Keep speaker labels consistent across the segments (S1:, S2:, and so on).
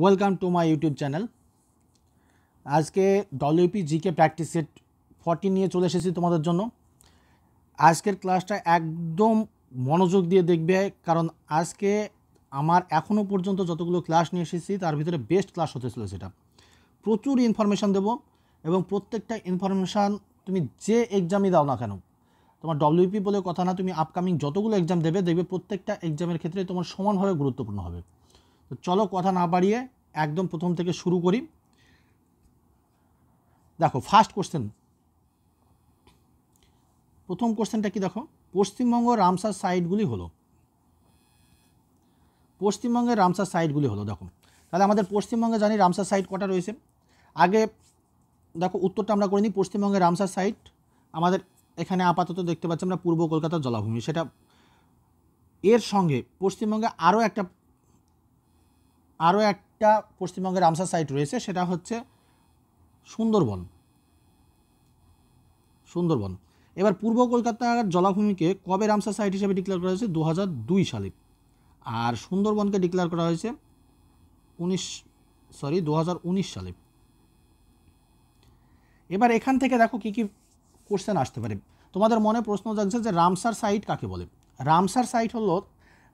S1: Welcome to my YouTube channel. আজকে WP GK practice set 40 নিয়ে চলে এসেছি তোমাদের জন্য। আজকের ক্লাসটা একদম মনোযোগ দিয়ে দেখবে, কারণ আজকে আমার এখনও পর্যন্ত যতগুলো ক্লাস নিয়ে এসেছি তার ভিতরে বেস্ট ক্লাস হতে চলেছে। সেটা প্রচুর ইনফরমেশান দেবো এবং প্রত্যেকটা ইনফরমেশান তুমি যে এক্সামই দাও না কেন, তোমার ডব্লিউপি বলে কথা না, তুমি আপকামিং যতগুলো এক্সাম দেবে দেখবে প্রত্যেকটা এক্সামের ক্ষেত্রে তোমার সমানভাবে গুরুত্বপূর্ণ হবে। তো চলো কথা না বাড়িয়ে একদম প্রথম থেকে শুরু করি। দেখো ফার্স্ট কোশ্চেন, প্রথম কোশ্চেনটা কি দেখো, পশ্চিমবঙ্গ রামসার সাইটগুলি হলো, পশ্চিমবঙ্গের রামসার সাইটগুলি হলো। দেখো তাহলে আমাদের পশ্চিমবঙ্গে জানি রামসার সাইট কটা রয়েছে। আগে দেখো উত্তরটা আমরা করে নিই। পশ্চিমবঙ্গের রামসার সাইট আমাদের এখানে আপাতত দেখতে পাচ্ছি আমরা পূর্ব কলকাতার জলাভূমি, সেটা এর সঙ্গে পশ্চিমবঙ্গে আরও একটা পশ্চিমবঙ্গের রামসার সাইট রয়েছে, সেটা হচ্ছে সুন্দরবন। এবার পূর্ব কলকাতার জলাভূমিকে কবে রামসার সাইট হিসেবে ডিক্লেয়ার করা হয়েছে? 2002 সালে। আর সুন্দরবনকে ডিক্লেয়ার করা হয়েছে 2019 সালে। এবার এখান থেকে দেখো কি কি কোশ্চেন আসতে পারে। তোমাদের মনে প্রশ্ন জাগছে যে রামসার সাইট কাকে বলে। রামসার সাইট হলো,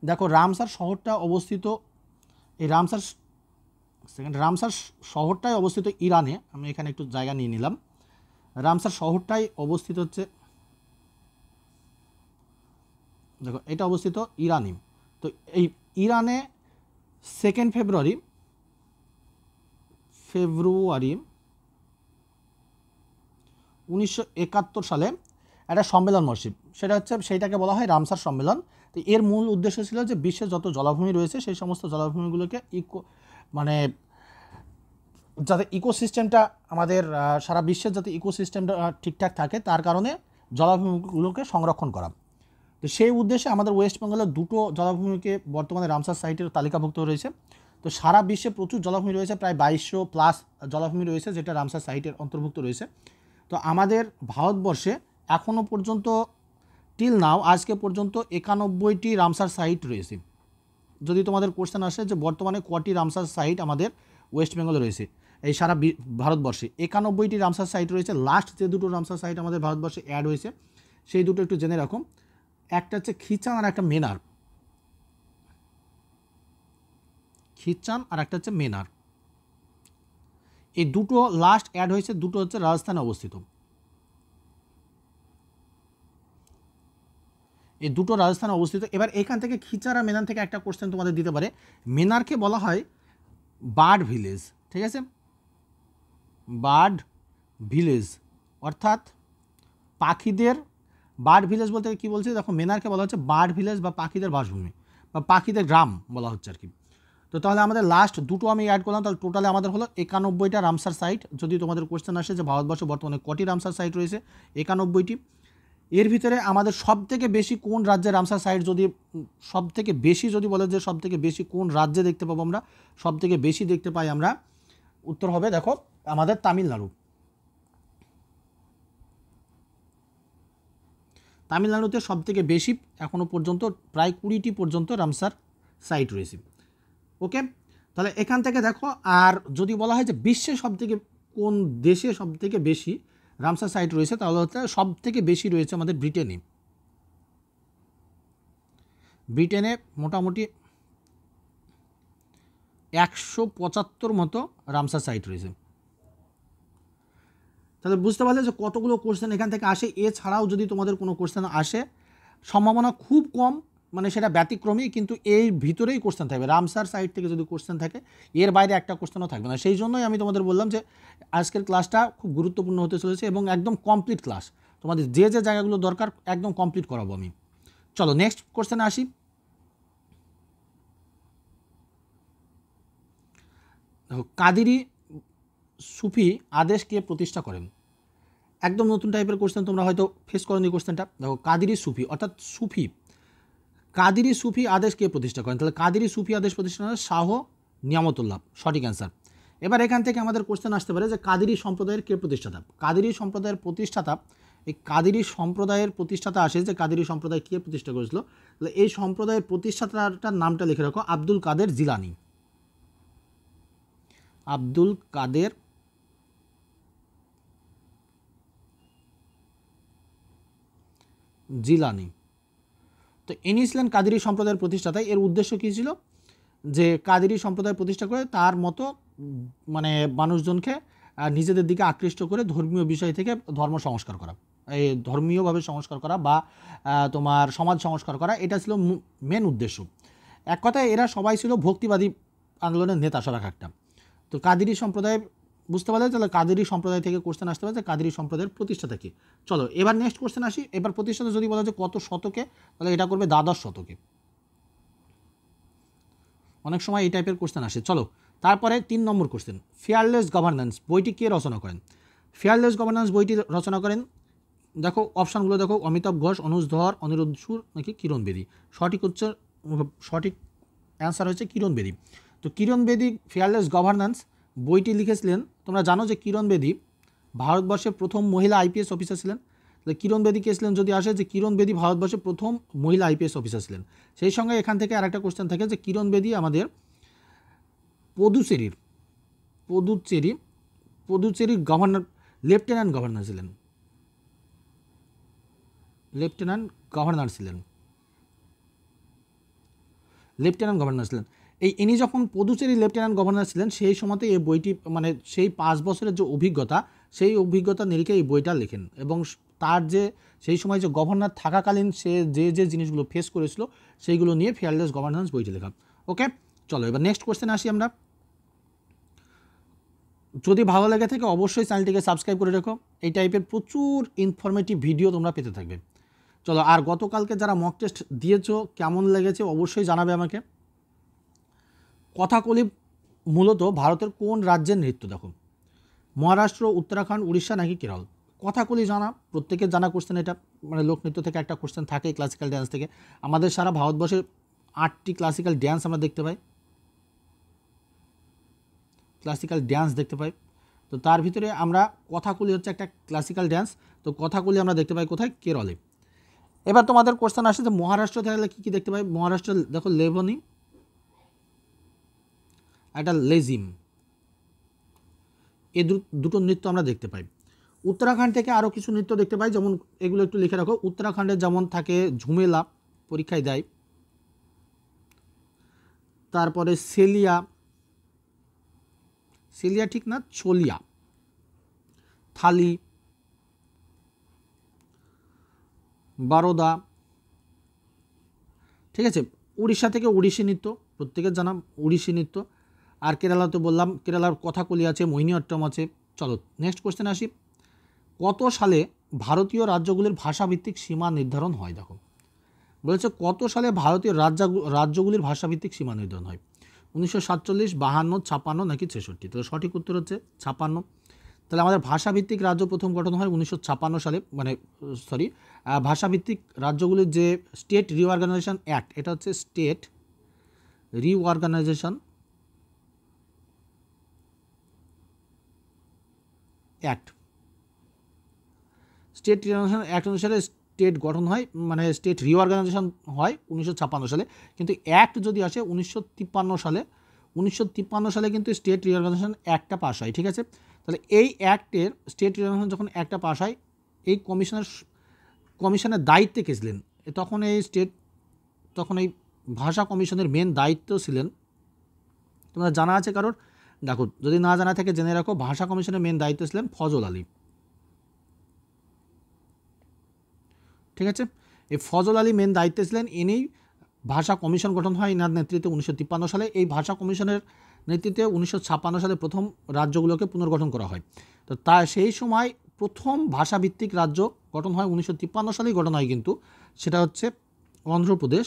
S1: দেখো রামসার শহরটা অবস্থিত, এই রামসার শহরটাই অবস্থিত ইরানে। আমি এখানে একটু জায়গা নিয়ে নিলাম। রামসার শহরটাই অবস্থিত হচ্ছে, দেখো এটা অবস্থিত ইরানে। তো এই ইরানে 2 ফেব্রুয়ারি 1971 সালে একটা সম্মেলন মসজিদ, সেইটাকে বলা হয় রামসার সম্মেলন। তো এর মূল উদ্দেশ্য ছিল যে বিশ্বের যত জলাভূমি রয়েছে সেই সমস্ত জলাভূমিগুলোকে যাতে ইকোসিস্টেমটা আমাদের সারা বিশ্বের যাতে ইকোসিস্টেমটা ঠিকঠাক থাকে তার কারণে জলাভূমিগুলোকে সংরক্ষণ করা। তো সেই উদ্দেশ্যে আমাদের ওয়েস্ট বেঙ্গলের 2টো জলাভূমিকে বর্তমানে রামসার সাইটের তালিকাভুক্ত রয়েছে। তো সারা বিশ্বে প্রচুর জলাভূমি রয়েছে, প্রায় 2200+ জলাভূমি রয়েছে যেটা রামসার সাইটের অন্তর্ভুক্ত রয়েছে। তো আমাদের ভারতবর্ষে এখনও পর্যন্ত টিল নাও আজকে পর্যন্ত 91টি রামসার সাইট রয়েছে। যদি তোমাদের কোশ্চেন আসে যে বর্তমানে কটি রামসার সাইট আমাদের ওয়েস্ট বেঙ্গলে রয়েছে, এই সারা ভারতবর্ষে 91টি রামসার সাইট রয়েছে। লাস্ট যে 2টো রামসার সাইট আমাদের ভারতবর্ষে অ্যাড হয়েছে সেই দুটো একটু জেনে রাখো। একটা হচ্ছে খিচান আর একটা মেনার। খিচান আর একটা হচ্ছে মেনার, এই দুটো লাস্ট অ্যাড হয়েছে। দুটো হচ্ছে রাজস্থানে অবস্থিত, এই দুটো রাজস্থানে অবস্থিত। এবার এখান থেকে খিচার আর মেনার থেকে একটা কোশ্চেন তোমাদের দিতে পারে। মেনারকে বলা হয় বার্ড ভিলেজ, ঠিক আছে, বার্ড ভিলেজ অর্থাৎ পাখিদের, বার্ড ভিলেজ বলতে কি বলছে দেখো, মেনারকে বলা হচ্ছে বার্ড ভিলেজ বা পাখিদের বাসভূমি বা পাখিদের গ্রাম বলা হচ্ছে আর কি। তো তাহলে আমাদের লাস্ট দুটো আমি অ্যাড করলাম, তাহলে টোটালে আমাদের হলো 91টা রামসার সাইট। যদি তোমাদের কোশ্চেন আসে যে ভারতবর্ষে বর্তমানে কটি রামসার সাইট রয়েছে, 91টি। এর ভিতরে আমাদের সবথেকে বেশি কোন রাজ্যে রামসার সাইট, যদি সবথেকে বেশি যদি বলে যে সবথেকে বেশি কোন রাজ্যে দেখতে পাবো আমরা, সবথেকে বেশি দেখতে পাই আমরা, উত্তর হবে দেখো আমাদের তামিলনাড়ু। তামিলনাড়ুতে সবথেকে বেশি এখনও পর্যন্ত প্রায় 20টি পর্যন্ত রামসার সাইট রয়েছে। ওকে, তাহলে এখান থেকে দেখো। আর যদি বলা হয় যে বিশ্বে সবথেকে কোন দেশে সবথেকে বেশি রামসার সাইট রয়েছে, তাহলে হচ্ছে সবথেকে বেশি রয়েছে আমাদের ব্রিটেনে। ব্রিটেনে মোটামুটি 175 মতো রামসার সাইট রয়েছে। তাহলে বুঝতে পারলে যে কতগুলো কোশ্চেন এখান থেকে আসে। এছাড়াও যদি তোমাদের কোনো কোশ্চেন আসে, সম্ভাবনা খুব কম, মানে সেটা ব্যতিক্রমী, কিন্তু এই ভিতরেই কোশ্চেন থাকবে। রামসার সাইট থেকে যদি কোশ্চেন থাকে এর বাইরে একটা কোশ্চেনও থাকবে না। সেই জন্যই আমি তোমাদের বললাম যে আজকের ক্লাসটা খুব গুরুত্বপূর্ণ হতে চলেছে এবং একদম কমপ্লিট ক্লাস। তোমাদের যে যে জায়গাগুলো দরকার একদম কমপ্লিট করাবো আমি। চলো নেক্সট কোশ্চেনে আসি। দেখো, কাদেরি সুফি আদেশ কে প্রতিষ্ঠা করেন? একদম নতুন টাইপের কোশ্চেন, তোমরা হয়তো ফেস করোনি কোশ্চেনটা। দেখো, কাদেরি সুফি অর্থাৎ সুফি, কাদেরি সুফি আদেশ কে প্রতিষ্ঠা করেন? তাহলে কাদেরি সুফি আদেশ প্রতিষ্ঠা করেন শাহ নিয়ামতুল্লাহ, সঠিক অ্যান্সার। এবার এখান থেকে আমাদের কোশ্চেন আসতে পারে যে কাদেরি সম্প্রদায়ের কে প্রতিষ্ঠাতা? কাদেরি সম্প্রদায়ের প্রতিষ্ঠাতা, এই কাদেরি সম্প্রদায়ের প্রতিষ্ঠাতা আসে যে কাদেরি সম্প্রদায় কে প্রতিষ্ঠা করেছিল, তাহলে এই সম্প্রদায়ের প্রতিষ্ঠাতাটার নামটা লিখে রাখো, আব্দুল কাদের জিলানি। আব্দুল কাদের জিলানি। তো ইনি ছিলেন কাদেরী সম্প্রদায়ের প্রতিষ্ঠাতা। এর উদ্দেশ্য কী ছিল? যে কাদেরী সম্প্রদায় প্রতিষ্ঠা করে তার মতো মানে মানুষজনকে নিজেদের দিকে আকৃষ্ট করে ধর্মীয় বিষয় থেকে ধর্ম সংস্কার করা, এই ধর্মীয়ভাবে সংস্কার করা বা তোমার সমাজ সংস্কার করা, এটা ছিল মেন উদ্দেশ্য। এক কথায় এরা সবাই ছিল ভক্তিবাদী আন্দোলনের নেতা সব এক একটা। তো কাদেরী সম্প্রদায় বুঝতে পারলে তাহলে কাদেরী সম্প্রদায় থেকে কোশ্চেন আসতে পারে যে কাদেরী সম্প্রদায়ের প্রতিষ্ঠাতা কি। চলো এবার নেক্সট কোশ্চেন আসি। এবার প্রতিষ্ঠাতা যদি বলা যায় কত শতকে, তাহলে এটা করবে দ্বাদশ শতকে। অনেক সময় এই টাইপের কোশ্চেন আসে। চলো তারপরে 3 নম্বর কোশ্চেন, ফেয়ারলেস গভর্নেন্স বইটি কে রচনা করেন? ফেয়ারলেস গভর্নেন্স বইটি রচনা করেন, দেখো অপশানগুলো দেখো, অমিতাভ ঘোষ, অনুজ ধর, অনিরুদ্ধ সুর নাকি কিরণ বেদী। সঠিক অ্যান্সার হচ্ছে কিরণ বেদী। তো কিরণ বেদী ফেয়ারলেস গভর্নেন্স বইটি লিখেছিলেন। তোমরা জানো যে কিরণ বেদী ভারতবর্ষের প্রথম মহিলা আইপিএস অফিসার ছিলেন। তাহলে কিরণ বেদী কে ছিলেন যদি আসে, যে কিরণ বেদী ভারতবর্ষের প্রথম মহিলা আইপিএস অফিসার ছিলেন। সেই সঙ্গে এখান থেকে আরেকটা কোশ্চেন থাকে যে কিরণ বেদী আমাদের পুদুচেরির গভর্নর, লেফটেন্যান্ট গভর্নর ছিলেন। এই ইনি যখন পুদুচেরি লেফটেন্যান্ট গভর্নর ছিলেন সেই সময়তে এই বইটি মানে সেই 5 বছরের যে অভিজ্ঞতা, সেই অভিজ্ঞতা নিরিখে এই বইটা লেখেন এবং তার যে সেই সময় যে গভর্নর থাকাকালীন সে যে জিনিসগুলো ফেস করেছিল সেইগুলো নিয়ে ফেয়ারলেস গভর্নেন্স বইটি লেখা। ওকে, চলো এবার নেক্সট কোশ্চেন আসি আমরা। যদি ভালো লেগে থাকে অবশ্যই চ্যানেলটিকে সাবস্ক্রাইব করে রেখো, এই টাইপের প্রচুর ইনফরমেটিভ ভিডিও তোমরা পেতে থাকবে। চলো, আর গতকালকে যারা মক টেস্ট দিয়েছো কেমন লেগেছে অবশ্যই জানাবে আমাকে। কথাকলি মূলত ভারতের কোন রাজ্যের নৃত্য? দেখো, মহারাষ্ট্র, উত্তরাখণ্ড, উড়িষ্যা নাকি কেরল? কথাকলি জানা, প্রত্যেকের জানা কোশ্চেন এটা, মানে লোকনৃত্য থেকে একটা কোশ্চেন থাকে, ক্লাসিক্যাল ড্যান্স থেকে। আমাদের সারা ভারতবর্ষে 8টি ক্লাসিক্যাল ড্যান্স আমরা দেখতে পাই। তো তার ভিতরে আমরা কথাকলি হচ্ছে একটা ক্লাসিক্যাল ড্যান্স। তো কথাকলি আমরা দেখতে পাই কোথায়? কেরলে। এবার তোমাদের কোশ্চেন আসে যে মহারাষ্ট্র থাকলে কী কী দেখতে পাই? মহারাষ্ট্র দেখো লেভনি, একটা লেজিম, এই দুটো নৃত্য আমরা দেখতে পাই। উত্তরাখণ্ড থেকে আরও কিছু নৃত্য দেখতে পাই, যেমন এগুলো একটু লিখে রাখো। উত্তরাখণ্ডের যেমন থাকে ঝুমেলা, পরীক্ষায় দেয়। তারপরে সেলিয়া ঠিক না, চলিয়া, থালি, বারোদা, ঠিক আছে। উড়িষ্যা থেকে ওড়িশি নৃত্য, প্রত্যেকের জানা ওড়িশি নৃত্য। আর কেরালাতে বললাম, কেরালার কথাকলি আছে, মোহিনীঅট্টম আছে। চলো নেক্সট কোশ্চেন আসি। কত সালে ভারতীয় রাজ্যগুলির ভাষাভিত্তিক সীমা নির্ধারণ হয়? দেখো বলেছে কত সালে ভারতীয় রাজ্যগুলির ভাষাভিত্তিক সীমা নির্ধারণ হয়? 1947, 52, 56 নাকি 66? তাহলে সঠিক উত্তর হচ্ছে 56। তাহলে আমাদের ভাষাভিত্তিক রাজ্য প্রথম গঠন হয় 1956 সালে, মানে ভাষাভিত্তিক রাজ্যগুলির যে স্টেট রিঅর্গানাইজেশন অ্যাক্ট, এটা হচ্ছে state reorganisation act. State reorganisation act অনুসারে স্টেট গঠন হয়, মানে স্টেট রিঅর্গানাইজেশন হয় 1956 সালে। কিন্তু অ্যাক্ট যদি আসে 1953 সালে, 1953 সালে কিন্তু স্টেট রিঅর্গানাইজেশন অ্যাক্টটা পাস হয়, ঠিক আছে। তাহলে এই অ্যাক্টের স্টেট রিঅর্গানাইজেশন যখন অ্যাক্টটা পাস হয়, এই কমিশনের দায়িত্বে কে ছিলেন? তখন এই ভাষা কমিশনের মেন দায়িত্ব ছিলেন, তোমরা জানা আছে কারোর? দেখো যদি না জানা থাকে জেনে রাখো, ভাষা কমিশনের মেন দায়িত্ব ছিলেন ফজল আলী, ঠিক আছে। এই ফজল আলী মেন দায়িত্বে ছিলেন। ইনি ভাষা কমিশন গঠন হয় এনার নেতৃত্বে 1953 সালে। এই ভাষা কমিশনের নেতৃত্বে 1956 সালে প্রথম রাজ্যগুলোকে পুনর্গঠন করা হয়। তো সেই সময় প্রথম ভাষাভিত্তিক রাজ্য গঠন হয় 1953 সালেই গঠন হয়, কিন্তু সেটা হচ্ছে অন্ধ্রপ্রদেশ।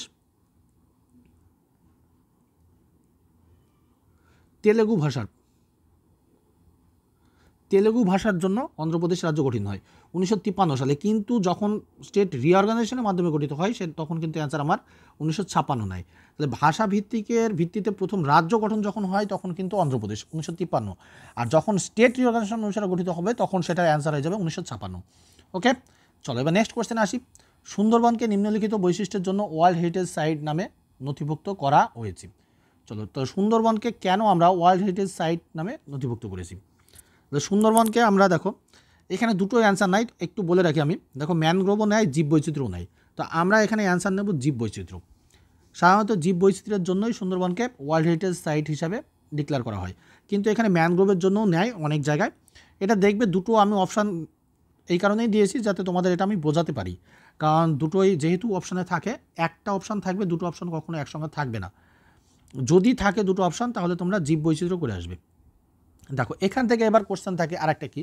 S1: তেলেগু ভাষার জন্য অন্ধ্রপ্রদেশ রাজ্য গঠিত হয় 1953 সালে, কিন্তু যখন স্টেট রিঅর্গানাইজেশনের মাধ্যমে গঠিত হয় তখন কিন্তু অ্যান্সার আমার 1956 নয়। তাহলে ভাষা ভিত্তিতে প্রথম রাজ্য গঠন যখন হয় তখন কিন্তু অন্ধ্রপ্রদেশ 1953, আর যখন স্টেট রিঅর্গানাইজেশন অনুসারে গঠিত হবে তখন সেটার অ্যান্সার হয়ে যাবে 1956। ওকে, চলো এবার নেক্সট কোয়েশ্চেন আসি। সুন্দরবনকে নিম্নলিখিত বৈশিষ্ট্যের জন্য ওয়ার্ল্ড হেরিটেজ সাইট নামে নথিভুক্ত করা হয়েছে। চলো, তো সুন্দরবনকে কেন আমরা ওয়ার্ল্ড হেরিটেজ সাইট নামে নথিভুক্ত করেছি? তো সুন্দরবনকে আমরা দেখো এখানে দুটোই অ্যান্সার নাই, একটু বলে রাখি আমি। দেখো ম্যানগ্রোভও নেয়, জীববৈচিত্র্যও নেয়। তো আমরা এখানে অ্যান্সার নেব জীববৈচিত্র্য। সাধারণত জীববৈচিত্র্যের জন্যই সুন্দরবনকে ওয়ার্ল্ড হেরিটেজ সাইট হিসাবে ডিক্লেয়ার করা হয়, কিন্তু এখানে ম্যানগ্রোভের জন্যও নেয় অনেক জায়গায়। এটা দেখবে দুটো আমি অপশান এই কারণেই দিয়েছি যাতে তোমাদের এটা আমি বোঝাতে পারি, কারণ দুটোই যেহেতু অপশানে থাকে, একটা অপশান থাকবে, দুটো অপশান কখনো একসঙ্গে থাকবে না। যদি থাকে দুটো অপশান তাহলে তোমরা জীববৈচিত্র্য করে আসবে। দেখো এখান থেকে এবার কোশ্চেন থাকে আরেকটা কি,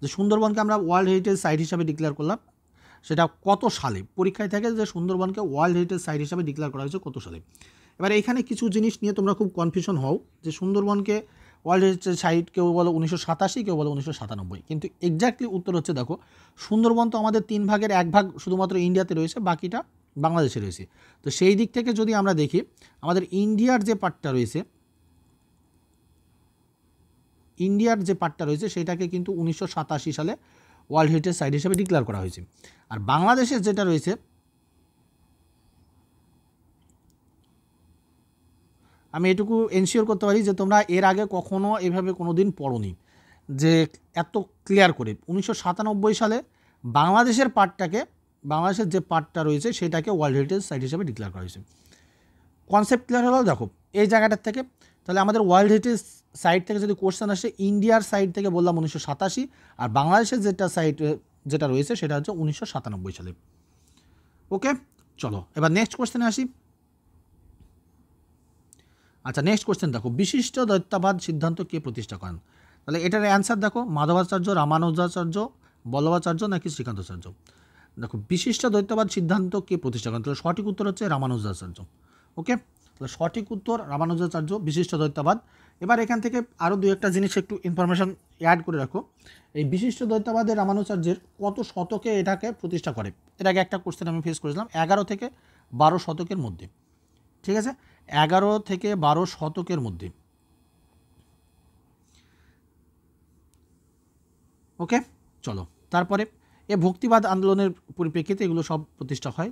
S1: যে সুন্দরবনকে আমরা ওয়ার্ল্ড হেরিটেজ সাইট হিসাবে ডিক্লেয়ার করলাম, সেটা কত সালে? পরীক্ষায় থাকে যে সুন্দরবনকে ওয়ার্ল্ড হেরিটেজ সাইট হিসাবে ডিক্লেয়ার করা হয়েছে কত সালে। এবার এখানে কিছু জিনিস নিয়ে তোমরা খুব কনফিউশন হও, যে সুন্দরবনকে ওয়ার্ল্ড হেরিটেজ সাইট কেউ বলো 1987, কেউ বলো 1997, কিন্তু এক্স্যাক্টলি উত্তর হচ্ছে দেখো সুন্দরবন তো আমাদের 3 ভাগের 1 ভাগ শুধুমাত্র ইন্ডিয়াতে রয়েছে, বাকিটা বাংলাদেশে রয়েছে। তো সেই দিক থেকে যদি আমরা দেখি, আমাদের ইন্ডিয়ার যে পার্টটা রয়েছে সেটাকে কিন্তু 1987 সালে ওয়ার্ল্ড হেরিটেজ সাইট হিসেবে ডিক্লেয়ার করা হয়েছে। আর বাংলাদেশের যেটা রয়েছে, আমি এটুকু এনশিওর করতে পারি যে তোমরা এর আগে কখনো এভাবে কোনো দিন পড়োনি যে এত ক্লিয়ার করে 1997 সালে বাংলাদেশের যে পার্টটা রয়েছে সেটাকে ওয়ার্ল্ড হেরিটেজ সাইট হিসেবে ডিক্লেয়ার করা হয়েছে। কনসেপ্ট ক্লিয়ার হলো? দেখো এই জায়গাটার থেকে তাহলে আমাদের ওয়ার্ল্ড হেরিটেজ সাইট থেকে যদি কোশ্চেন আসে, ইন্ডিয়ার সাইড থেকে বললাম 1987, আর বাংলাদেশের যেটা রয়েছে সেটা হচ্ছে 1997 সালে। ওকে, চলো এবার নেক্সট কোশ্চেনে আসি। আচ্ছা, নেক্সট কোশ্চেন দেখো, বিশিষ্ট দ্বৈতবাদ সিদ্ধান্ত কে প্রতিষ্ঠা করেন? তাহলে এটার অ্যান্সার দেখো, মাধবাচার্য, রামানুজাচার্য, বল্লভাচার্য নাকি শ্রীকান্তাচার্য? দেখো বিশিষ্ট দ্বৈতবাদ সিদ্ধান্ত কে প্রতিষ্ঠা করেন? তাহলে সঠিক উত্তর হচ্ছে রামানুজাচার্য। ওকে, তাহলে সঠিক উত্তর রামানুজাচার্য, বিশিষ্ট দ্বৈতবাদ। এবার এখান থেকে আরও দু একটা জিনিস একটু ইনফরমেশন অ্যাড করে রাখো। এই বিশিষ্ট দ্বৈতবাদের রামানুজাচার্যের কত শতকে এটাকে প্রতিষ্ঠা করে? এর আগে একটা কোশ্চেন আমি ফেস করেছিলাম, 11 থেকে 12 শতকের মধ্যে। ঠিক আছে, 11 থেকে 12 শতকের মধ্যে। ওকে, চলো তারপরে ভক্তিবাদ আন্দোলনের পরিপ্রেক্ষিতে এগুলো সব প্রতিষ্ঠা হয়।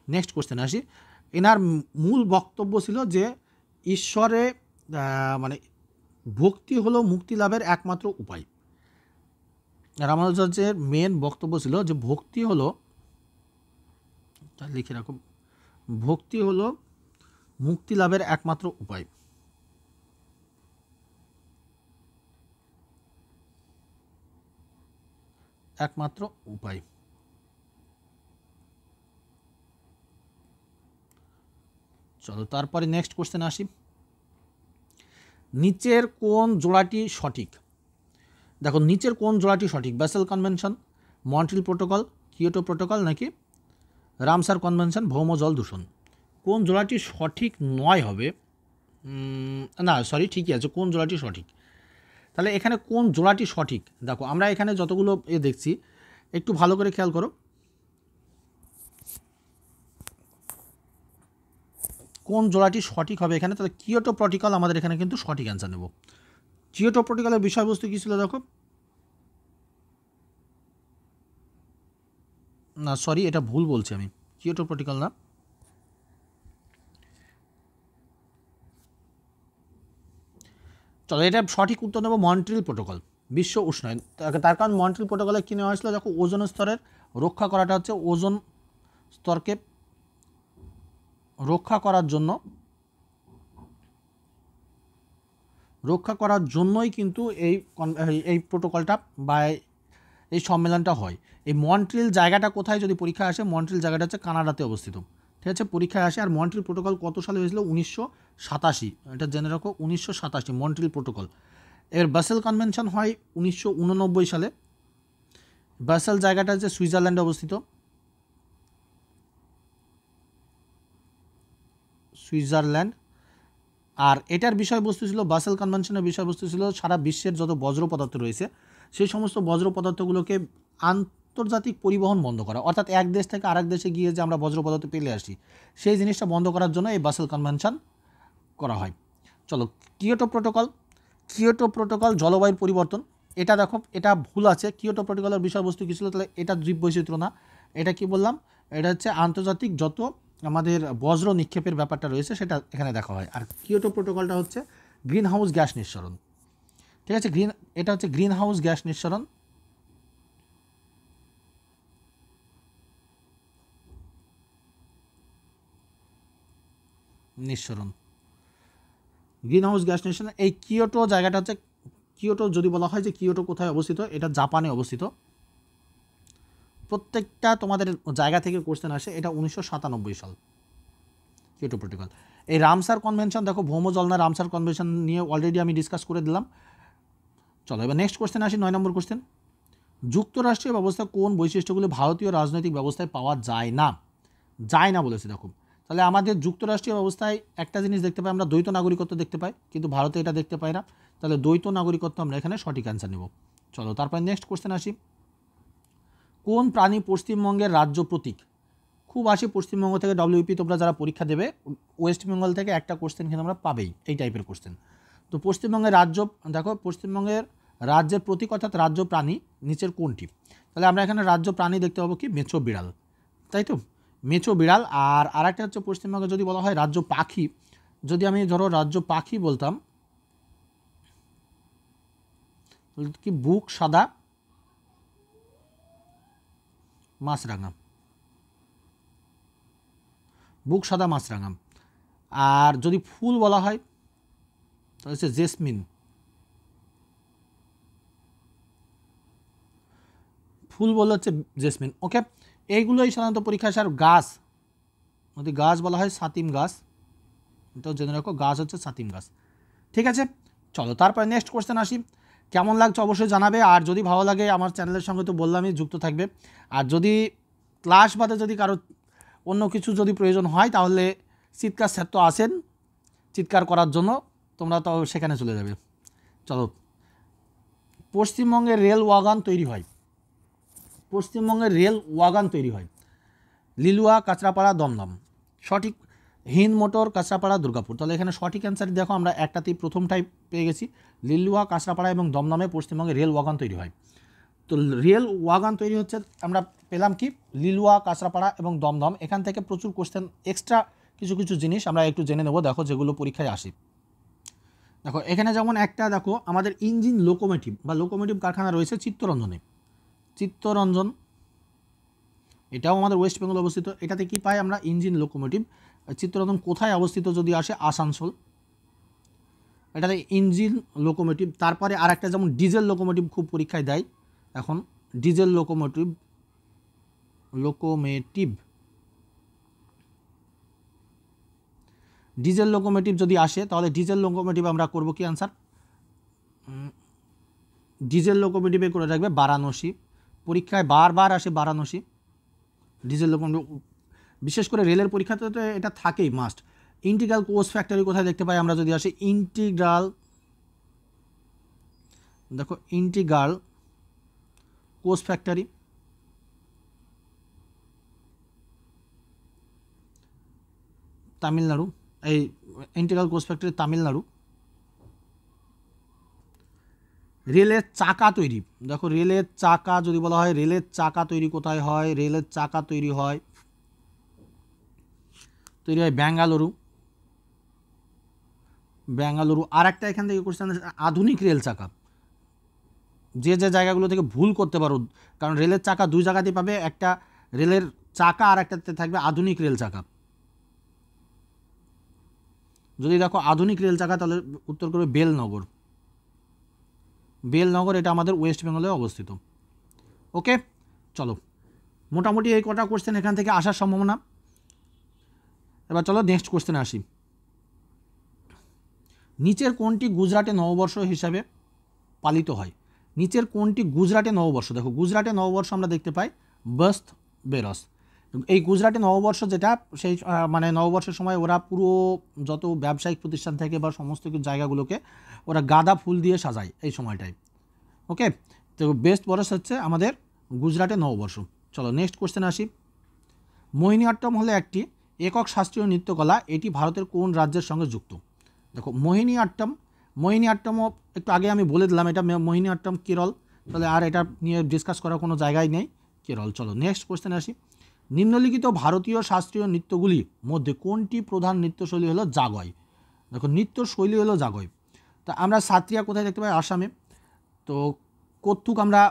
S1: নেক্সট কোশ্চেনে আসি। এনার মূল বক্তব্য ছিল যে ঈশ্বরে মানে ভক্তি হলো মুক্তি লাভের একমাত্র উপায়। রামানুজাচার্যের মেন বক্তব্য ছিল যে ভক্তি হলো, লিখে রাখো, ভক্তি হলো মুক্তি লাভের একমাত্র উপায়। চলো তারপরে নেক্সট কোশ্চেনে আসি। নিচের কোন জোড়াটি সঠিক? দেখো নিচের কোন জোড়াটি সঠিক? Basal convention, Montreal protocol, Kyoto protocol নাকি রামসার কনভেনশন, ভৌম জল দূষণ? কোন জোড়াটি সঠিক নয় হবে? না সরি, ঠিকই আছে, কোন জোড়াটি সঠিক। তাহলে এখানে কোন জোড়াটি সঠিক? দেখো আমরা এখানে যতগুলো দেখছি একটু ভালো করে খেয়াল করো, কোন জোড়াটি সঠিক হবে এখানে। তাহলে কিয়োটো প্রোটোকল আমাদের এখানে কিন্তু সঠিক অ্যান্সার নেব। কিয়োটো প্রোটোকলের বিষয়বস্তু কী ছিল দেখো, না সরি এটা ভুল বলছি আমি, কিয়োটো প্রোটোকল না, চলো এটা সঠিক উত্তর নেব মন্ট্রিল প্রোটোকল, বিশ্ব উষ্ণায়ন। তার কারণ মন্ট্রিল প্রোটোকলে কী নেওয়া হয়েছিল দেখো, ওজোন স্তরের রক্ষা করাটা হচ্ছে, ওজোন স্তরকে রক্ষা করার জন্যই কিন্তু এই প্রোটোকলটা বা এই সম্মেলনটা হয়। এই মন্ট্রিল জায়গাটা কোথায় যদি পরীক্ষা আসে, মন্ট্রিল জায়গাটা হচ্ছে কানাডাতে অবস্থিত। ঠিক আছে, পরীক্ষায় আসে। আর মন্ট্রিল প্রোটোকল কত সালে হয়েছিল? 1987, এটা জেনে রাখো, 1987 মন্ট্রিল প্রোটোকল। এর ব্যাসেল কনভেনশন হয় 1989 সালে। ব্যাসেল জায়গাটা হচ্ছে সুইজারল্যান্ডে অবস্থিত, সুইজারল্যান্ড। আর এটার বিষয়বস্তু ছিল, ব্যাসেল কনভেনশনের বিষয়বস্তু ছিল সারা বিশ্বের যত বজ্র পদার্থ রয়েছে সেই সমস্ত বজ্র পদার্থগুলোকে আন্তর্জাতিক পরিবহন বন্ধ করা, অর্থাৎ এক দেশ থেকে আরেক দেশে গিয়ে যে আমরা বজ্র পদার্থ পেলে আসি সেই জিনিসটা বন্ধ করার জন্য এই ব্যাসেল কনভেনশন করা হয়। চলো কিয়োটো প্রোটোকল জলবায়ুর পরিবর্তন, এটা দেখো এটা ভুল আছে। কিয়োটো প্রোটোকলের বিষয়বস্তু কী ছিল? তাহলে এটা জীববৈচিত্র্য না, এটা কি বললাম, এটা হচ্ছে আন্তর্জাতিক যত আমাদের বজ্র নিক্ষেপের ব্যাপারটা রয়েছে সেটা এখানে দেখা হয়। আর কিয়োটো প্রোটোকলটা হচ্ছে গ্রিন হাউস গ্যাস নিঃসরণ, ঠিক আছে। এটা হচ্ছে গ্রিন হাউস গ্যাস নিঃসরণ। গ্রিন হাউস গ্যাস নিঃসরণ এই কিয়োটো জায়গাটা হচ্ছে, কিয়োটো যদি বলা হয় যে কিয়োটো কোথায় অবস্থিত, এটা জাপানে অবস্থিত। প্রত্যেকটা তোমাদের জায়গা থেকে কোশ্চেন আসে। এটা 1997 সাল কিয়োটো প্রোটোকল। এই রামসার কনভেনশন দেখো, ভৌমজলনা রামসার কনভেনশন নিয়ে অলরেডি আমি ডিসকাস করে দিলাম। চলো এবার নেক্সট কোশ্চেন আসি, 9 নম্বর কোশ্চেন। যুক্তরাষ্ট্রীয় ব্যবস্থা কোন বৈশিষ্ট্যগুলি ভারতীয় রাজনৈতিক ব্যবস্থায় পাওয়া যায় না বলেছে। দেখো তাহলে আমাদের যুক্তরাষ্ট্রীয় ব্যবস্থায় একটা জিনিস দেখতে পাই আমরা, দ্বৈত নাগরিকত্ব দেখতে পাই, কিন্তু ভারতে এটা দেখতে পাই না। তাহলে দ্বৈত নাগরিকত্ব আমরা এখানে সঠিক অ্যান্সার নেব। চলো তারপরে নেক্সট কোশ্চেন আসি, কোন প্রাণী পশ্চিমবঙ্গের রাজ্য প্রতীক? খুব আসি পশ্চিমবঙ্গ থেকে ডব্লিউপি তোমরা যারা পরীক্ষা দেবে, ওয়েস্ট বেঙ্গল থেকে একটা কোশ্চেন কিন্তু আমরা পাবেই এই টাইপের কোশ্চেন। তো পশ্চিমবঙ্গের রাজ্য, দেখো পশ্চিমবঙ্গের রাজ্যের প্রতীক অর্থাৎ রাজ্য প্রাণী নিচের কোনটি? তাহলে আমরা এখানে রাজ্য প্রাণী দেখতে পাবো কি, মেছো বিড়াল, তাই তো, মেছো বিড়াল। আর আরেকটা হচ্ছে পশ্চিমবঙ্গে যদি বলা হয় রাজ্য পাখি, যদি আমি ধরো রাজ্য পাখি বলতাম কি, বুক সাদা মাছরাঙা, বুক সাদা মাছরাঙা। আর যদি ফুল বলা হয় তাহলে হচ্ছে জেসমিন, ফুল বললে হচ্ছে জেসমিন। ওকে, এইগুলোই সাধারণত পরীক্ষা আসে। আর গাছ, যদি গাছ বলা হয় সাতিম গাছ, এটাও জেনে রাখো, গাছ হচ্ছে সাতিম গাছ, ঠিক আছে। চলো তারপরে নেক্সট কোশ্চেন আসি। কেমন লাগছে অবশ্যই জানাবে, আর যদি ভালো লাগে আমার চ্যানেলের সঙ্গে তো বললামই যুক্ত থাকবে। আর যদি ক্লাস বাদে যদি কারো অন্য কিছু যদি প্রয়োজন হয় তাহলে চিৎকার স্যার তো আসেন চিৎকার করার জন্য, তোমরা তো সেখানে চলে যাবে। চলো, পশ্চিমবঙ্গের রেল ওয়াগন তৈরি হয়, পশ্চিমবঙ্গের রেল ওয়াগন তৈরি হয় লিলুয়া, কাঁচরাপাড়া, দমদম। সঠিক, হিন্দ মোটর, কাঁচরাপাড়া, দুর্গাপুর। তাহলে এখানে সঠিক অ্যান্সার দেখো আমরা একটাতেই প্রথমটাই পেয়ে গেছি, লিলুয়া, কাঁচরাপাড়া এবং দমদমে পশ্চিমবঙ্গে রেল ওয়াগন তৈরি হয়। তো রেল ওয়াগন তৈরি হচ্ছে, আমরা পেলাম কি, লিলুয়া, কাঁচরাপাড়া এবং দমদম। এখান থেকে প্রচুর কোশ্চেন এক্সট্রা কিছু কিছু জিনিস আমরা একটু জেনে নেব, দেখো যেগুলো পরীক্ষায় আসে। দেখো এখানে যেমন একটা, দেখো আমাদের ইঞ্জিন লোকোমোটিভ বা লোকোমোটিভ কারখানা রয়েছে চিত্তরঞ্জনে, চিত্তরঞ্জন, এটাও আমাদের ওয়েস্ট বেঙ্গল অবস্থিত। এটাতে কি পাই আমরা, ইঞ্জিন লোকোমোটিভ। চিত্তরঞ্জন কোথায় অবস্থিত যদি আসে, আসানসোল, এটাতে ইঞ্জিন লোকোমোটিভ। তারপরে আর একটা যেমন ডিজেল লোকোমোটিভ খুব পরীক্ষায় দেয় এখন, ডিজেল লোকোমোটিভ, ডিজেল লোকোমোটিভ যদি আসে তাহলে ডিজেল লোকোমোটিভ আমরা করব কি আনসার, ডিজেল লোকোমোটিভে করে রাখবে বারাণসী, পরীক্ষায় বারবার আসে বারাণসী ডিজেল লোকোমোটিভ। বিশেষ করে রেলের পরীক্ষাতে তো এটা থাকেই মাস্ট। ইন্টিগ্রাল কোচ ফ্যাক্টরি কোথায় দেখতে পাই আমরা যদি আসি, ইন্টিগ্রাল, দেখো ইন্টিগ্রাল কোচ ফ্যাক্টরি, তামিলনাড়ু, এই ইন্টিগ্রাল কোচ ফ্যাক্টরি তামিলনাড়ু। রেলের চাকা তৈরি, দেখো রেলের চাকা যদি বলা হয়, রেলের চাকা তৈরি কোথায় হয়, রেলের চাকা তৈরি হয় বেঙ্গালুরু, বেঙ্গালুরু। আর একটা এখান থেকে কোশ্চেন, আধুনিক রেল চাকা, যে যে জায়গাগুলো থেকে ভুল করতে পারো, কারণ রেলের চাকা দুই জায়গাতেই পাবে, একটা রেলের চাকা আর একটাতে থাকবে আধুনিক রেল চাকা। যদি দেখো আধুনিক রেল চাকা তাহলে উত্তর করবে বেলনগর, বেলনগর, এটা আমাদের ওয়েস্ট বেঙ্গলে অবস্থিত। ওকে, চলো মোটামুটি এই কটা কোশ্চেন এখান থেকে আসার সম্ভাবনা। এবার চলো নেক্সট কোশ্চেনে আসি। নিচের কোনটি গুজরাটে নববর্ষ হিসাবে পালিত হয়? নিচের কোনটি গুজরাটে নববর্ষ? দেখো গুজরাটে নববর্ষ আমরা দেখতে পাই বস্ত বেরস। এই গুজরাটে নববর্ষ যেটা, সেই মানে নববর্ষের সময় ওরা পুরো যত ব্যবসায়িক প্রতিষ্ঠান থেকে বা সমস্ত কিছু জায়গাগুলোকে ওরা গাঁদা ফুল দিয়ে সাজায় এই সময়টায়। ওকে, তো বেস্ট বরস হচ্ছে আমাদের গুজরাটে নববর্ষ। চলো নেক্সট কোশ্চেনে আসি। মোহিনীঅট্টম হলো একটি একক শাস্ত্রীয় নৃত্যকলা, এটি ভারতের কোন রাজ্যের সঙ্গে যুক্ত? দেখো মোহিনীঅট্টমও একটু আগে আমি বলে দিলাম, এটা মোহিনীঅট্টম কেরল, তাহলে আর এটা নিয়ে ডিসকাস করার কোনো জায়গায় নেই, কেরল। চলো নেক্সট কোশ্চেনে আসি। নিম্নলিখিত ভারতীয় শাস্ত্রীয় নৃত্যগুলির মধ্যে কোনটি প্রধান নৃত্যশৈলী হলো জাগয়। দেখো নৃত্যশৈলী হলো জাগয়। তা আমরা সাত্রিয়া কোথায় দেখতে পাই? আসামে। তো কত্থক আমরা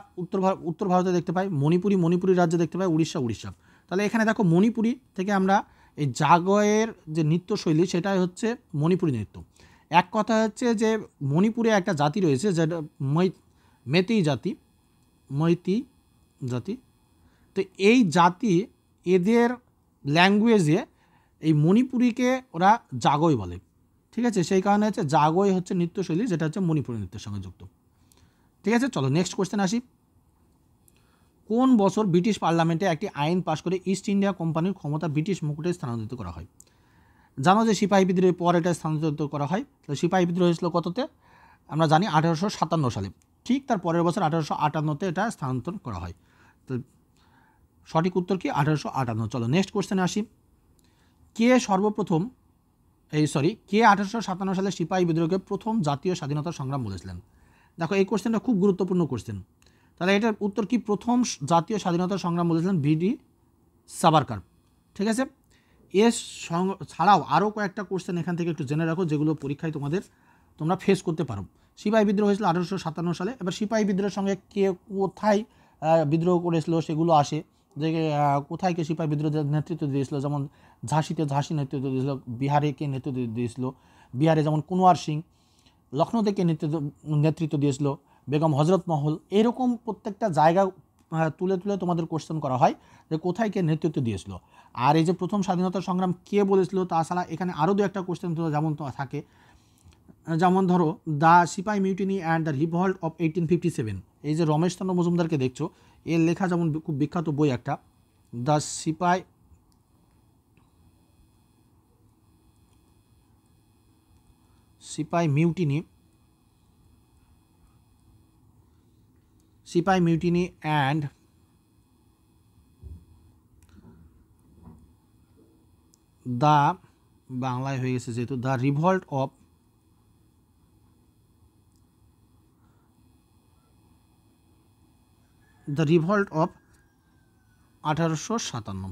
S1: উত্তর ভারতে দেখতে পাই, মণিপুরি রাজ্যে দেখতে পাই, উড়িষ্যা। তাহলে এখানে দেখো মণিপুরি থেকে আমরা এই জাগয়ের যে নৃত্যশৈলী সেটাই হচ্ছে মণিপুরি নৃত্য। এক কথা হচ্ছে যে মণিপুরে একটা জাতি রয়েছে যেটা মেইতেই জাতি। তো এই জাতি এদের ল্যাঙ্গুয়েজে এই মণিপুরিকে ওরা জাগয় বলে, ঠিক আছে? সেই কারণে হচ্ছে জাগয় হচ্ছে নৃত্যশৈলী যেটা হচ্ছে মণিপুরি নৃত্যের সঙ্গে যুক্ত। ঠিক আছে, চলো নেক্সট কোশ্চেন আসি। কোন বছর ব্রিটিশ পার্লামেন্টে একটি আইন পাশ করে ইস্ট ইন্ডিয়া কোম্পানির ক্ষমতা ব্রিটিশ মুকুটে স্থানান্তরিত করা হয়? জানো যে সিপাহী বিদ্রোহের পর এটা স্থানান্তরিত করা হয়। তো সিপাহী বিদ্রোহ হয়েছিল কততে? আমরা জানি 1857 সালে। ঠিক তার পরের বছর 1858-তে এটা স্থানান্তর করা হয়। তো সঠিক উত্তর কি? 1858। চলো নেক্সট কোশ্চেনে আসি। কে 1857 সালে সিপাহী বিদ্রোহকে প্রথম জাতীয় স্বাধীনতা সংগ্রাম বলেছিলেন? দেখো এই কোশ্চেনটা খুব গুরুত্বপূর্ণ কোশ্চেন। তাহলে এটার উত্তর কি? প্রথম জাতীয় স্বাধীনতা সংগ্রাম বলেছিলেন বিডি সাভারকার। ঠিক আছে, এর ছাড়াও আরও কয়েকটা কোশ্চেন এখান থেকে একটু জেনে রাখো যেগুলো পরীক্ষায় তোমরা ফেস করতে পারো। সিপাহী বিদ্রোহ হয়েছিল 1857 সালে। এবার সিপাহী বিদ্রোহের সঙ্গে কে কোথায় বিদ্রোহ করেছিল সেগুলো আসে, যে কোথায় কে সিপাহী বিদ্রোহের নেতৃত্ব দিয়েছিল। যেমন ঝাঁসি নেতৃত্ব দিয়েছিল, বিহারে কে নেতৃত্ব দিয়েছিল, বিহারে যেমন কুনওয়ার সিং, লখনৌতে কে নেতৃত্ব দিয়েছিল, বেগম হজরত মহল। এরকম প্রত্যেকটা জায়গা তুলে তোমাদের কোশ্চেন করা হয় যে কোথায় কে নেতৃত্ব দিয়েছিল। আর এই যে প্রথম স্বাধীনতা সংগ্রাম কে বলেছিল তাছাড়া এখানে আরও দু একটা কোশ্চেন যেমন থাকে, যেমন ধরো the sepoy mutiny and the revolt of 1857। এই যে রমেশচন্দ্র মজুমদারকে দেখছো, এর লেখা যেমন খুব বিখ্যাত বই একটা, the sepoy mutiny and the, বাংলায় হয়ে গেছে যেহেতু, দ্য রিভল্ট অফ 1857।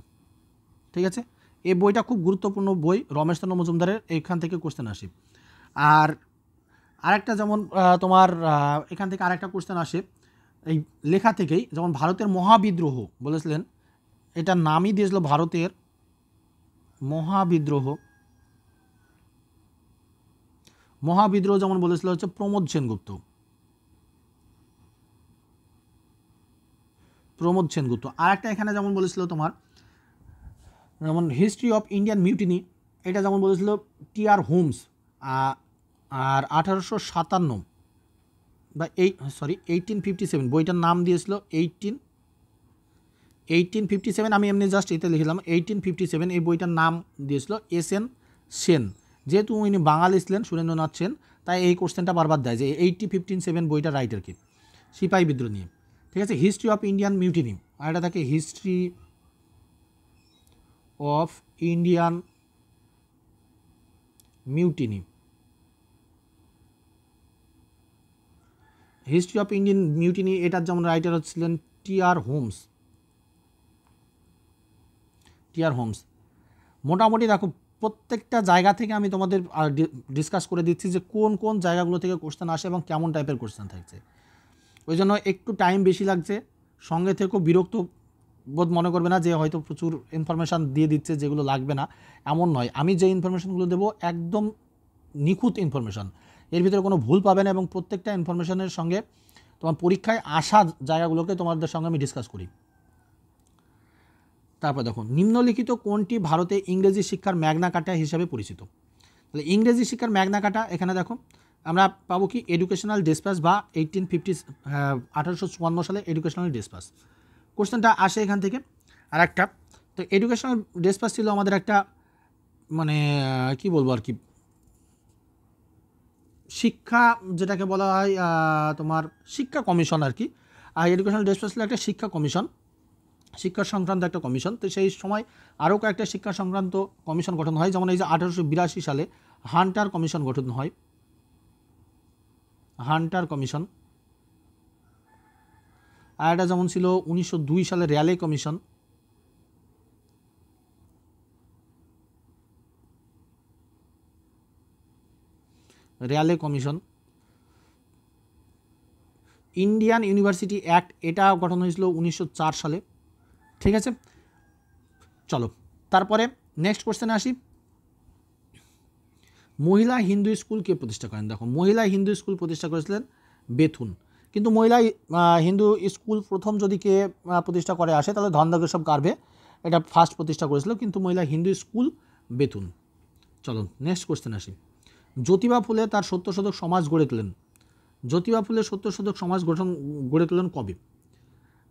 S1: ঠিক আছে, এই বইটা খুব গুরুত্বপূর্ণ বই রমেশচন্দ্র মজুমদারের। এইখান থেকে কোশ্চেন আসে। আর আরেকটা যেমন তোমার এখান থেকে আরেকটা কোশ্চেন আসে এই লেখা থেকেই, যেমন ভারতের মহাবিদ্রোহ বলেছিলেন, এটার নামই দিয়েছিল ভারতের মহাবিদ্রোহ যেমন বলেছিল হচ্ছে প্রমোদ সেনগুপ্ত। আর একটা এখানে যেমন বলেছিল তোমার, যেমন হিস্ট্রি অফ ইন্ডিয়ান মিউটিনি, এটা যেমন বলেছিল টি.আর. হোমস। আর 1857 বা 1857 বইটার নাম দিয়েছিল 1857। আমি এমনি জাস্ট এতে লিখলাম 1857। এই বইটার নাম দিয়েছিল এস.এন. সেন। যেহেতু উনি বাঙালি ছিলেন, সুরেন্দ্রনাথ সেন, তাই এই কোশ্চেনটা বারবার দেয় যে 1857 বইটা রাইটার কি? সিপাহী বিদ্রোহ নিয়ে। ঠিক আছে, হিস্ট্রি অফ ইন্ডিয়ান মিউটিনি, আর এটা থাকে হিস্ট্রি অফ ইন্ডিয়ান মিউটিনি। এটার যেমন রাইটার হচ্ছিলেন টি.আর. হোমস। মোটামুটি দেখো প্রত্যেকটা জায়গা থেকে আমি তোমাদের ডিসকাস করে দিচ্ছি যে কোন কোন জায়গাগুলো থেকে কোশ্চেন আসে এবং কেমন টাইপের কোশ্চেন থাকছে। ওই জন্য একটু টাইম বেশি লাগছে। সঙ্গে থেকেও বিরক্ত বোধ মনে করবে না যে হয়তো প্রচুর ইনফরমেশান দিয়ে দিচ্ছে যেগুলো লাগবে না, এমন নয়। আমি যে ইনফরমেশানগুলো দেবো একদম নিখুঁত ইনফরমেশান, এর ভিতরে কোনো ভুল পাবে না, এবং প্রত্যেকটা ইনফরমেশানের সঙ্গে তোমার পরীক্ষায় আসা জায়গাগুলোকে তোমাদের সঙ্গে আমি ডিসকাস করি। তারপর দেখো, নিম্নলিখিত কোনটি ভারতে ইংরেজি শিক্ষার ম্যাগনা কার্টা হিসাবে পরিচিত? তাহলে ইংরেজি শিক্ষার ম্যাগনা কার্টা এখানে দেখো আমরা পাবো কি? এডুকেশনাল ডিসপাস বা 1854 সালে এডুকেশনাল ডিসপাস। কোশ্চেনটা আসে এখান থেকে। আর একটা তো এডুকেশনাল ডিসপাস ছিল আমাদের একটা মানে কি বলবো আর কি, শিক্ষা যেটাকে বলা হয় তোমার শিক্ষা কমিশন আর কি। আর এডুকেশনাল ডিসপাস ছিল একটা শিক্ষা কমিশন, শিক্ষা সংক্রান্ত একটা কমিশন। তো সেই সময় আরও কয়েকটা শিক্ষা সংক্রান্ত কমিশন গঠন হয়, যেমন এই যে 1882 সালে হান্টার কমিশন গঠন হয়, হান্টার কমিশন। আর এটা যেমন ছিল 1902 সালে Raleigh commission. Raleigh commission, Indian university act, এটা গঠন হয়েছিল 1904 সালে। ঠিক আছে, চলো তারপরে নেক্সট কোশ্চেনে আসি। মহিলা হিন্দু স্কুল কে প্রতিষ্ঠা করেন? দেখো, মহিলা হিন্দু স্কুল প্রতিষ্ঠা করেছিলেন বেথুন। কিন্তু মহিলা হিন্দু স্কুল প্রথম যদি কে প্রতিষ্ঠা করে আসে তাহলে ধনদাকেশব গার্ভে এটা ফার্স্ট প্রতিষ্ঠা করেছিল, কিন্তু মহিলা হিন্দু স্কুল বেথুন। চলো নেক্সট কোশ্চেন আসি। জ্যোতিবা ফুলে তার সত্যশোধক সমাজ গড়ে তোলেন। জ্যোতিবা ফুলে সত্যশোধক সমাজ গড়ে তোলেন কবে?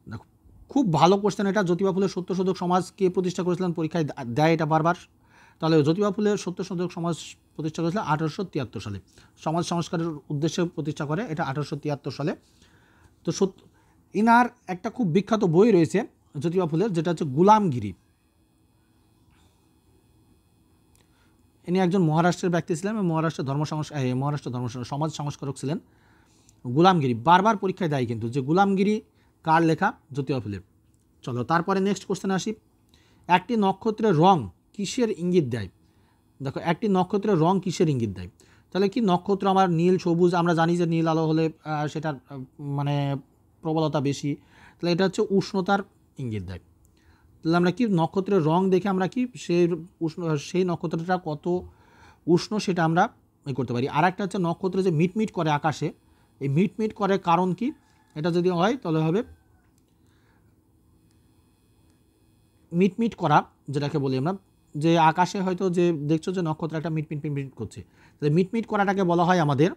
S1: দেখো, খুব ভালো কোশ্চেন এটা। জ্যোতিবা ফুলের সত্যশোধক সমাজ কে প্রতিষ্ঠা করেছিলেন? পরীক্ষায় দেয় এটা বারবার। তাহলে জ্যোতিবা ফুলের সত্যশোধক সমাজ প্রতিষ্ঠা করেছিলেন 1873 সালে। সমাজ সংস্কারের উদ্দেশ্যে প্রতিষ্ঠা করে এটা 1873 সালে। তো ইনার একটা খুব বিখ্যাত বই রয়েছে জ্যোতিবা ফুলের, যেটা হচ্ছে গুলামগিরি। ইনি একজন মহারাষ্ট্রের ব্যক্তি ছিলেন এবং মহারাষ্ট্র ধর্ম সমাজ সংস্কারক ছিলেন। গুলামগিরি বারবার পরীক্ষায় দেয় কিন্তু, যে গুলামগিরি কার লেখা? জ্যোতিবা ফুলের। চলো তারপরে নেক্সট কোশ্চেনে আসি। একটি নক্ষত্রের রং কিসের ইঙ্গিত দেয়? দেখো, একটি নক্ষত্রের রং কিসের ইঙ্গিত দেয়? তাহলে কি নক্ষত্র আমার নীল সবুজ, আমরা জানি যে নীল আলো হলে সেটার মানে প্রবলতা বেশি, তাহলে এটা হচ্ছে উষ্ণতার ইঙ্গিত দেয়। তাহলে আমরা কি নক্ষত্রের রং দেখে আমরা কি সেই নক্ষত্রটা কত উষ্ণ সেটা আমরা করতে পারি। আর একটা হচ্ছে নক্ষত্র যে মিটমিট করে আকাশে, এই মিটমিট করে কারণ কি? এটা যদি হয় তাহলে হবে মিটমিট করা, যেটাকে বলি আমরা, যে আকাশে হয়তো যে দেখছো যে নক্ষত্র একটা মিটমিট মিটমিট করছে, তাহলে মিটমিট করাটাকে বলা হয় আমাদের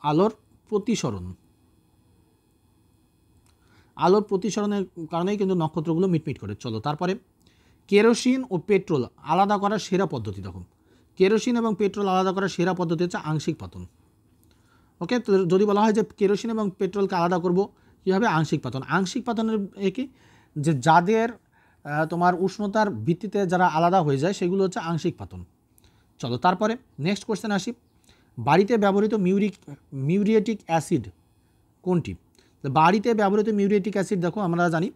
S1: আলোর প্রতিসরণ। আলোর প্রতিসরণের কারণেই কিন্তু নক্ষত্রগুলো মিটমিট করে। চলো তারপরে, কেরোসিন ও পেট্রোল আলাদা করার সেরা পদ্ধতি। দেখো, কেরোসিন এবং পেট্রোল আলাদা করার সেরা পদ্ধতি হচ্ছে আংশিক পাতন। ওকে, তো যদি বলা হয় যে কেরোসিন এবং পেট্রোলকে আলাদা করব কীভাবে? আংশিক পাতন। আংশিক পাতনের কি, যে যাদের তোমার উষ্ণতার ভিত্তিতে যারা আলাদা হয়ে যায় সেগুলো হচ্ছে আংশিক পাতন। চলো তারপরে নেক্সট কোশ্চেন আসি। বাড়িতে ব্যবহৃত মিউরিয়েটিক অ্যাসিড কোনটি? বাড়িতে ব্যবহৃত মিউরিয়েটিক অ্যাসিড, দেখো আমরা জানি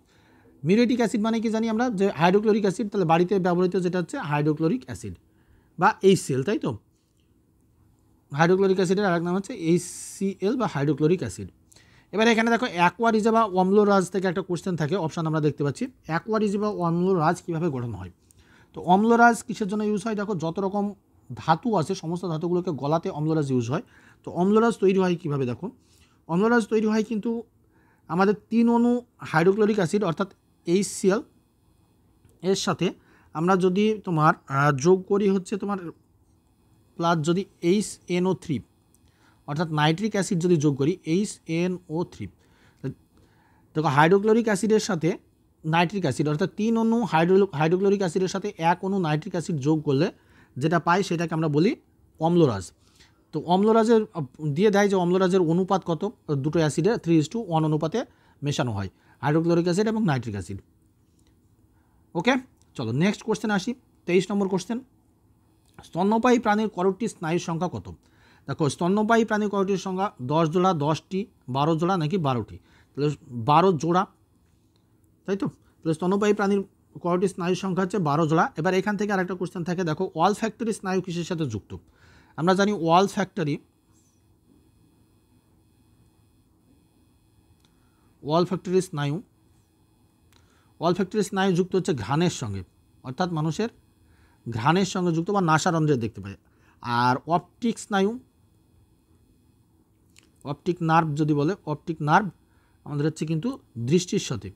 S1: মিউরিয়েটিক অ্যাসিড মানে কি জানি আমরা, যে হাইড্রোক্লোরিক অ্যাসিড। তাহলে বাড়িতে ব্যবহৃত যেটা হচ্ছে হাইড্রোক্লোরিক অ্যাসিড বা HCl, তাই তো? হাইড্রোক্লোরিক অ্যাসিডের আরেক নাম হচ্ছে HCl বা হাইড্রোক্লোরিক অ্যাসিড। এবার এখানে দেখো, অ্যাকোয়ারিজা বা অম্লরাজ থেকে একটা কোশ্চেন থাকে, অপশান আমরা দেখতে পাচ্ছি। অ্যাকোয়ারিজা বা অম্লরাজ কীভাবে গঠন হয়? তো অম্লরাজ কিসের জন্য ইউজ হয়? দেখো, যত রকম ধাতু আছে সমস্ত ধাতুগুলোকে গলাতে অম্লরাজ ইউজ হয়। তো অম্লরাজ তৈরি হয় কীভাবে? দেখো, অম্লরাজ তৈরি হয় কিন্তু আমাদের 3 অণু হাইড্রোক্লোরিক অ্যাসিড অর্থাৎ HCl এর সাথে আমরা যদি তোমার যোগ করি হচ্ছে তোমার প্লাস যদি HNO3 অর্থাৎ নাইট্রিক অ্যাসিড যদি যোগ করি HNO3, দেখো হাইড্রোক্লোরিক অ্যাসিডের সাথে নাইট্রিক অ্যাসিড অর্থাৎ 3 অণু হাইড্রোক্লোরিক অ্যাসিডের সাথে 1 অণু নাইট্রিক অ্যাসিড যোগ করলে যেটা পাই সেটাকে আমরা বলি অম্লরাজ। তো অম্লরাজের দিয়ে দেয় যে অম্লরাজের অনুপাত কত? দুটো অ্যাসিডের 3:1 অনুপাতে মেশানো হয়, হাইড্রোক্লোরিক অ্যাসিড এবং নাইট্রিক অ্যাসিড। ওকে, চলো নেক্সট কোশ্চেন আসি। 23 নম্বর কোশ্চেন। স্তন্যপায়ী প্রাণীর করোটি স্নায়ুর সংখ্যা কত? দেখো, স্তন্যপায়ী প্রাণীর করোটির সংখ্যা 10 জোড়া, 10টি, 12 জোড়া নাকি 12টি? তাহলে 12 জোড়া, তাই তো? তাহলে স্তন্যপায়ী প্রাণীর করোটি স্নায়ুর সংখ্যা হচ্ছে 12 জোড়া। এবার এখান থেকে আরেকটা কোশ্চেন থাকে, দেখো ওয়াল ফ্যাক্টরি স্নায়ু কিসের সাথে যুক্ত? আমরা জানি ওয়াল ফ্যাক্টরি স্নায়ু যুক্ত হচ্ছে ঘ্রাণের সঙ্গে, অর্থাৎ মানুষের ঘ্রাণের সঙ্গে যুক্ত বা নাসারন্ধ্রে দেখতে পাই। আর অপটিক স্নায়ু, অপটিক নার্ভ যদি বলে, অপটিক নার্ভ আমাদের হচ্ছে কিন্তু দৃষ্টির সাথে।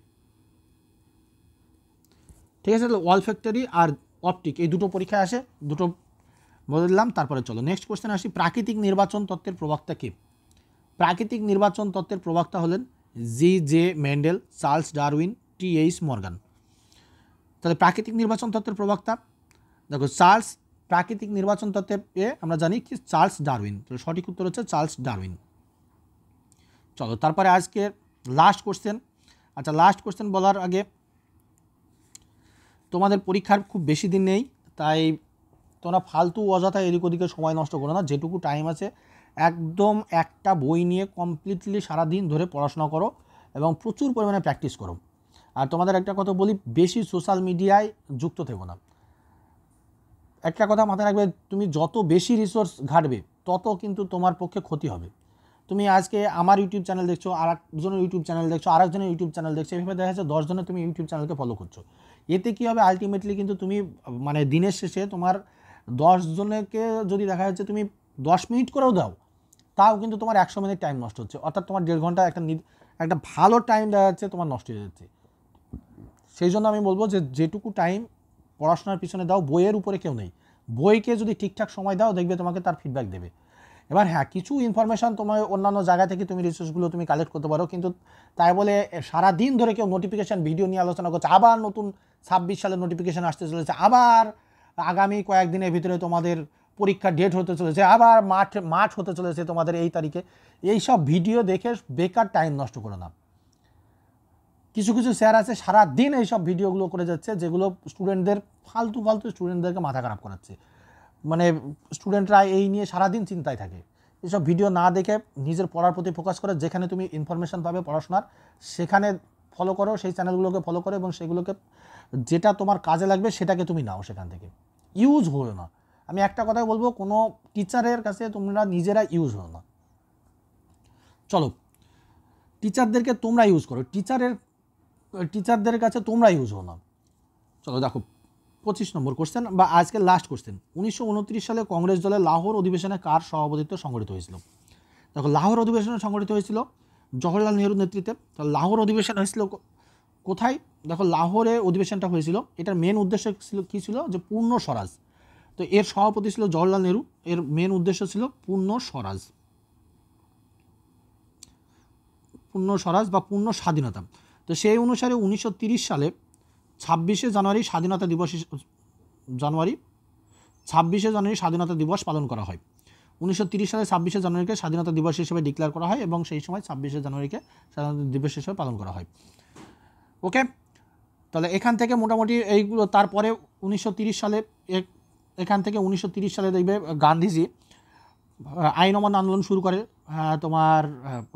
S1: ঠিক আছে, তাহলে ওয়াল ফ্যাক্টরি আর অপটিক এই দুটো পরীক্ষায় আসে, দুটো বলে দিলাম। তারপরে চলো নেক্সট কোশ্চেন আসি। প্রাকৃতিক নির্বাচন তত্ত্বের প্রবক্তা কে? প্রাকৃতিক নির্বাচন তত্ত্বের প্রবক্তা হলেন G.J. Mendel, Charles Darwin, T.H. Morgan. তাহলে প্রাকৃতিক নির্বাচন তত্ত্বের প্রবক্তা, দেখো প্রাকৃতিক নির্বাচন তত্ত্বে আমরা জানি কি চার্লস ডারউইন। তো সঠিক উত্তর হচ্ছে চার্লস ডারউইন। চলো তারপরে আজকে লাস্ট কোশ্চেন। আচ্ছা, লাস্ট কোশ্চেন বলার আগে, তোমাদের পরীক্ষার খুব বেশি দিন নেই, তাই তোমরা ফালতু অযথা এদিক ওদিকে সময় নষ্ট করো না। যেটুকু টাইম আছে একদম একটা বই নিয়ে কমপ্লিটলি সারাদিন ধরে পড়াশোনা করো এবং প্রচুর পরিমাণে প্র্যাকটিস করো। আর তোমাদের একটা কথা বলি, বেশি সোশ্যাল মিডিয়ায় যুক্ত থেকো না। একটা কথা মাথায় রাখবে, তুমি যত বেশি রিসোর্স ঘাটবে তত কিন্তু তোমার পক্ষে ক্ষতি হবে। তুমি আজকে আমার ইউটিউব চ্যানেল দেখছো, আর একজনের ইউটিউব চ্যানেল দেখছো, আর একজনের ইউটিউব চ্যানেল দেখছো, এভাবে দেখা যাচ্ছে 10 জনের তুমি ইউটিউব চ্যানেলকে ফলো করছো। এতে কী হবে, আলটিমেটলি কিন্তু তুমি মানে দিনের শেষে তোমার 10 জনকে যদি দেখা যাচ্ছে তুমি 10 মিনিট করেও দাও, তাও কিন্তু তোমার 100 মিনিট টাইম নষ্ট হচ্ছে, অর্থাৎ তোমার 1.5 ঘন্টা একটা ভালো টাইম দেখা যাচ্ছে তোমার নষ্ট হয়ে যাচ্ছে। সেই জন্য আমি বলবো যে যেটুকু টাইম পড়াশোনার পিছনে দাও, বইয়ের উপরে কেউ নেই, বইকে যদি ঠিকঠাক সময় দাও দেখবে তোমাকে তার ফিডব্যাক দেবে। এবার হ্যাঁ, কিছু ইনফরমেশান তোমার অন্যান্য জায়গা থেকে তুমি রিসোর্সগুলো তুমি কালেক্ট করতে পারো, কিন্তু তাই বলে সারাদিন ধরে কেউ নোটিফিকেশান ভিডিও নিয়ে আলোচনা করছে, আবার নতুন 26 সালের নোটিফিকেশান আসতে চলেছে, আবার আগামী কয়েকদিনের ভিতরে তোমাদের পরীক্ষার ডেট হতে চলেছে, আবার মাঠ হতে চলেছে তোমাদের এই তারিখে, এই সব ভিডিও দেখে বেকার টাইম নষ্ট করে না। কিছু কিছু স্যার আছে সারা দিন এইসব ভিডিওগুলো করে যাচ্ছে, যেগুলো স্টুডেন্টদের ফালতু স্টুডেন্টদেরকে মাথা খারাপ করাচ্ছে। মানে স্টুডেন্টরা এই নিয়ে সারাদিন চিন্তায় থাকে। এসব ভিডিও না দেখে নিজের পড়ার প্রতি ফোকাস করে, যেখানে তুমি ইনফরমেশান পাবে পড়াশোনার, সেখানে ফলো করো, সেই চ্যানেলগুলোকে ফলো করো, এবং সেগুলোকে যেটা তোমার কাজে লাগবে সেটাকে তুমি নাও, সেখান থেকে ইউজ হলো না। আমি একটা কথাই বলবো, কোনো টিচারের কাছে তোমরা নিজেরা ইউজ হলো না। চলো, টিচারদেরকে তোমরা ইউজ করো, টিচারদের কাছে তোমরা ইউজ হো না। চলো দেখো 25 নম্বর কোশ্চেন, বা আজকের লাস্ট কোশ্চেন। 1929 সালে কংগ্রেস দলের লাহোর অধিবেশনে কার সভাপতিত্ব সংগঠিত হয়েছিল? দেখো, লাহোর অধিবেশনে সংগঠিত হয়েছিল জওহরলাল নেহরুর নেতৃত্বে। তো লাহোর অধিবেশন হয়েছিল কোথায়? দেখো, লাহোরে অধিবেশনটা হয়েছিল, এটার মেন উদ্দেশ্য ছিল কী ছিল, যে পূর্ণ স্বরাজ। তো এর সভাপতি ছিল জওহরলাল নেহরু, এর মেন উদ্দেশ্য ছিল পূর্ণ স্বরাজ বা পূর্ণ স্বাধীনতা। তো সেই অনুসারে 1930 সালে 26শে জানুয়ারি স্বাধীনতা দিবস পালন করা হয়। 1930 সালে 26শে জানুয়ারিকে স্বাধীনতা দিবস হিসেবে ডিক্লেয়ার করা হয়, এবং সেই সময় 26শে জানুয়ারিকে স্বাধীনতা দিবস হিসেবে পালন করা হয়। ওকে, তাহলে এখান থেকে মোটামুটি এইগুলো। তারপরে 1930 সালে এখান থেকে 1930 সালে দেখবে গান্ধীজি আইন অমান্য আন্দোলন শুরু করে, তোমার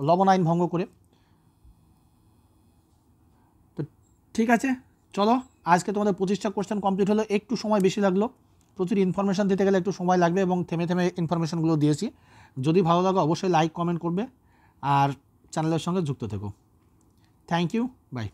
S1: লবণ আইন ভঙ্গ করে। তো ঠিক আছে, চলো আজকে তোমাদের 25টা কোশ্চেন কমপ্লিট হলো। একটু সময় বেশি লাগলো, প্রচুর ইনফরমেশান দিতে গেলে একটু সময় লাগবে, এবং থেমে থেমে ইনফরমেশানগুলো দিয়েছি। যদি ভালো লাগে অবশ্যই লাইক কমেন্ট করবে, আর চ্যানেলের সঙ্গে যুক্ত থেকো। Thank you, by.